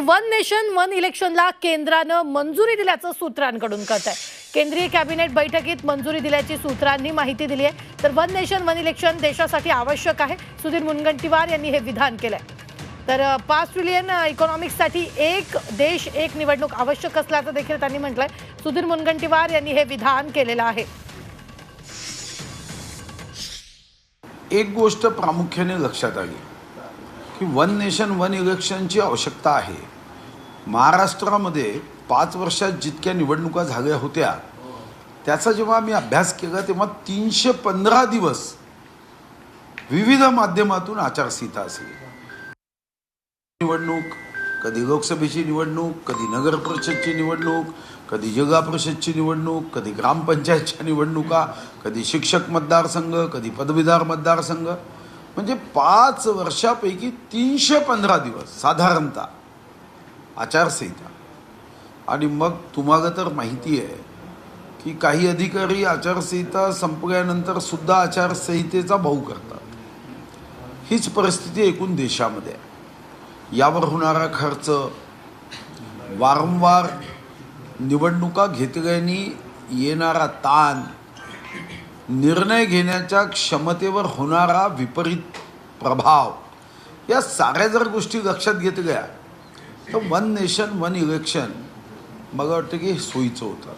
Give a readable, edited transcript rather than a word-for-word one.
One nation one इलेक्शनला केंद्रानं मंजुरी दिल्याचं सूत्रांकडून कळतंय। केंद्रीय कॅबिनेट बैठकीत मंजुरी दिल्याची सूत्रांनी माहिती दिली आहे। तर वन नेशन वन इलेक्शन देशासाठी आवश्यक आहे, सुधीर मुनगंटीवार यांनी हे विधान केलंय। तर 5 ट्रिलियन इकॉनॉमिक्ससाठी एक देश एक निवडणूक आवश्यक असल्याचं देखील त्यांनी म्हटलंय। सुधीर मुनगंटीवार यांनी हे विधान केलेलं आहे। एक गोष्ट प्रामुख्याने लक्षात आली की वन नेशन वन इलेक्शनची आवश्यकता आहे। महाराष्ट्रामध्ये 5 वर्षात जितक्या निवडणुका झाल्या होत्या त्याचा जेव्हा आम्ही अभ्यास केला तेव्हा 315 दिवस विविध माध्यमातून आचारसंहिता असली। निवडणूक, कधी लोकसभेची निवडणूक, कधी नगर परिषदची निवडणूक, कधी जिल्हा परिषदची निवडणूक, कधी ग्रामपंचायतच्या निवडणुका, कधी शिक्षक मतदारसंघ, कधी पदवीधर मतदारसंघ, म्हणजे 5 वर्षापैकी 315 दिवस साधारणतः आचारसंहिता। आणि मग तुम्हाला तर माहिती आहे की काही अधिकारी आचारसंहिता संपल्यानंतर सुद्धा आचारसंहितेचा भाऊ करतात। हीच परिस्थिती एकूण देशामध्ये आहे। यावर होणारा खर्च, वारंवार निवडणुका घेतल्याने येणारा ताण, निर्णय घेण्याच्या क्षमतेवर होणारा विपरीत प्रभाव, या साऱ्या जर गोष्टी लक्षात घेतल्या तर वन नेशन वन इलेक्शन मला वाटतं की सोयीचं होतं।